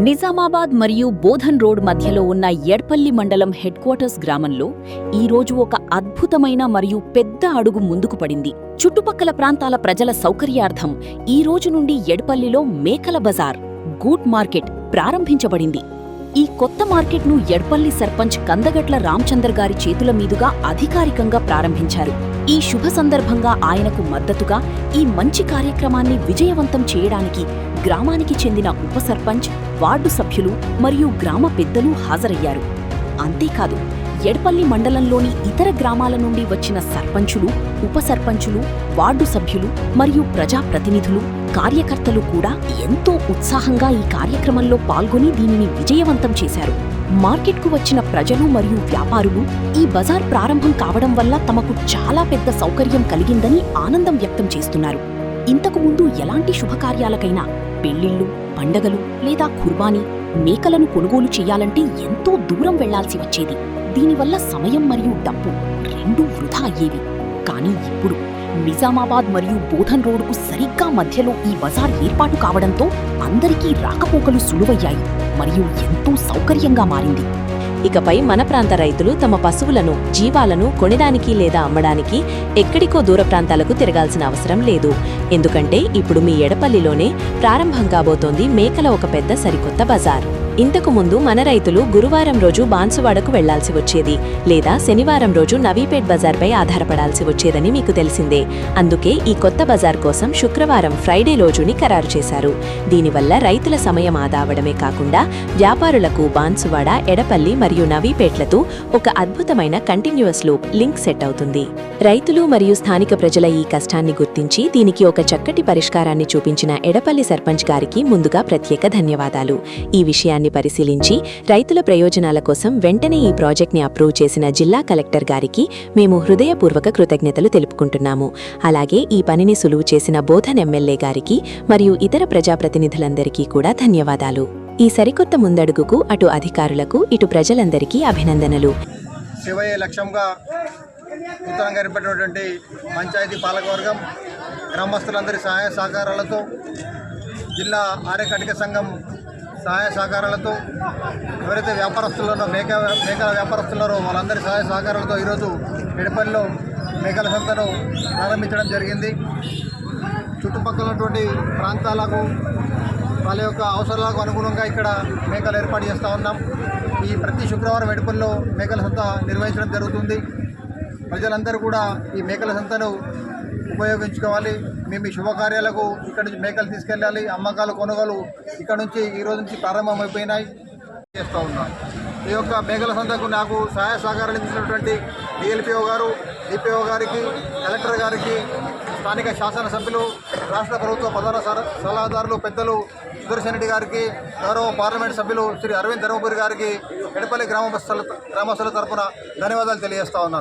నిజామాబాద్ మరియు బోధన్ రోడ్ మధ్యలో ఉన్న ఎడ్పల్లి మండలం హెడ్ క్వార్టర్స్ గ్రామంలో ఈరోజు ఒక అద్భుతమైన మరియు పెద్ద అడుగు ముందుకు పడింది. చుట్టుపక్కల ప్రాంతాల ప్రజల సౌకర్యార్థం ఈ రోజు నుండి ఎడ్పల్లిలో మేకల బజార్, గూట్ మార్కెట్ ప్రారంభించబడింది. ఈ కొత్త మార్కెట్ను ఎడ్పల్లి సర్పంచ్ కందగట్ల రామచందర్ గారి చేతుల మీదుగా అధికారికంగా ప్రారంభించారు. ఈ శుభ సందర్భంగా ఆయనకు మద్దతుగా ఈ మంచి కార్యక్రమాన్ని విజయవంతం చేయడానికి గ్రామానికి చెందిన ఉప సర్పంచ్, వార్డు సభ్యులు మరియు గ్రామ పెద్దలు హాజరయ్యారు. అంతేకాదు, ఎడ్పల్లి మండలంలోని ఇతర గ్రామాల నుండి వచ్చిన సర్పంచులు, ఉప సర్పంచులు, వార్డు సభ్యులు మరియు ప్రజాప్రతినిధులు, కార్యకర్తలు కూడా ఎంతో ఉత్సాహంగా ఈ కార్యక్రమంలో పాల్గొని దీనిని విజయవంతం చేశారు. మార్కెట్కు వచ్చిన ప్రజలు మరియు వ్యాపారులు ఈ బజార్ ప్రారంభం కావడం వల్ల తమకు చాలా పెద్ద సౌకర్యం కలిగిందని ఆనందం వ్యక్తం చేస్తున్నారు. ఇంతకు ముందు ఎలాంటి శుభకార్యాలకైనా, పెళ్లిళ్లు, పండగలు లేదా కుర్బానీ, మేకలను కొనుగోలు చేయాలంటే ఎంతో దూరం వెళ్లాల్సి వచ్చేది. దీనివల్ల సమయం మరియు డబ్బు రెండూ వృధా అయ్యేవి. కానీ ఇప్పుడు నిజామాబాద్ మరియు బోధన్ రోడ్డుకు సరిగ్గా మధ్యలో ఈ బజార్ ఏర్పాటు కావడంతో అందరికీ రాకపోకలు సులువయ్యాయి మరియు ఎంతో సౌకర్యంగా మారింది. ఇకపై మన ప్రాంత రైతులు తమ పశువులను, జీవాలను కొనడానికి లేదా అమ్మడానికి ఎక్కడికో దూర ప్రాంతాలకు తిరగాల్సిన అవసరం లేదు. ఎందుకంటే ఇప్పుడు మీ ఎడపల్లిలోనే ప్రారంభం కాబోతోంది మేకల ఒక పెద్ద సరికొత్త బజార్. ఇంతకు ముందు మన రైతులు గురువారం రోజు బాన్సువాడకు వెళ్లాల్సి వచ్చేది, లేదా శనివారం రోజు నవీపేట్ బజార్పై ఆధారపడాల్సి వచ్చేదని మీకు తెలిసిందే. అందుకే ఈ కొత్త బజార్ కోసం శుక్రవారం, ఫ్రైడే రోజుని ఖరారు చేశారు. దీనివల్ల రైతుల సమయం ఆదా అవడమే కాకుండా వ్యాపారులకు బాన్సువాడ, ఎడపల్లి మరియు నవీపేట్లతో ఒక అద్భుతమైన కంటిన్యూయస్ లూప్ లింక్ సెట్ అవుతుంది. రైతులు మరియు స్థానిక ప్రజల ఈ కష్టాన్ని గుర్తించి దీనికి ఒక చక్కటి పరిష్కారాన్ని చూపించిన ఎడపల్లి సర్పంచ్ గారికి ముందుగా ప్రత్యేక ధన్యవాదాలు. ఈ విషయాన్ని పరిశీలించి రైతుల ప్రయోజనాల కోసం వెంటనే ఈ ప్రాజెక్ట్ని అప్రూవ్ చేసిన జిల్లా కలెక్టర్ గారికి మేము హృదయపూర్వక కృతజ్ఞతలు తెలుపుకుంటున్నాము. అలాగే ఈ పనిని సులువు చేసిన బోధన్ ఎమ్మెల్యే గారికి మరియు ఇతర ప్రజాప్రతినిధులందరికీ కూడా ధన్యవాదాలు. ఈ సరికొత్త ముందడుగుకు అటు అధికారులకు, ఇటు ప్రజలందరికీ అభినందనలు. శివయ్య లక్ష్యంగా నూతనంగా ఏర్పడినటువంటి పంచాయతీ పాలకవర్గం గ్రామస్తులందరి సహాయ సహకారాలతో, జిల్లా ఆర్యకటిక సంఘం సహాయ సహకారాలతో, ఎవరైతే వ్యాపారస్తులున్నారో మేకల వ్యాపారస్తున్నారో వాళ్ళందరి సహాయ సహకారాలతో ఈరోజు ఎడపల్లిలో మేకల సంతను ప్రారంభించడం జరిగింది. చుట్టుపక్కల ఉన్నటువంటి ప్రాంతాలకు, వాళ్ళ యొక్క అవసరాలకు అనుగుణంగా ఇక్కడ మేకలు ఏర్పాటు చేస్తూ ఉన్నాం. ఈ ప్రతి శుక్రవారం ఎడపల్లిలో మేకల సంత నిర్వహించడం జరుగుతుంది. ప్రజలందరూ కూడా ఈ మేకల సంతను ఉపయోగించుకోవాలి. మేము ఈ శుభకార్యాలకు ఇక్కడ నుంచి మేకలు తీసుకెళ్ళాలి. అమ్మకాలు, కొనుగోలు ఇక్కడ నుంచి ఈ రోజు నుంచి ప్రారంభమైపోయినాయి చేస్తూ ఉన్నాం. ఈ యొక్క మేకల సంతకు నాకు సహాయ సహకారాలు ఇచ్చినటువంటి డిఎల్పిఓ గారు, డిపిఓ గారికి, కలెక్టర్ గారికి, స్థానిక శాసనసభ్యులు, రాష్ట్ర ప్రభుత్వ ప్రధాన సలహాదారులు పెద్దలు సుదర్శన్ రెడ్డి గారికి, గౌరవ పార్లమెంట్ సభ్యులు శ్రీ అరవింద్ ధర్మపురి గారికి ఎడపల్లి గ్రామస్తుల తరఫున ధన్యవాదాలు తెలియజేస్తా ఉన్నాను.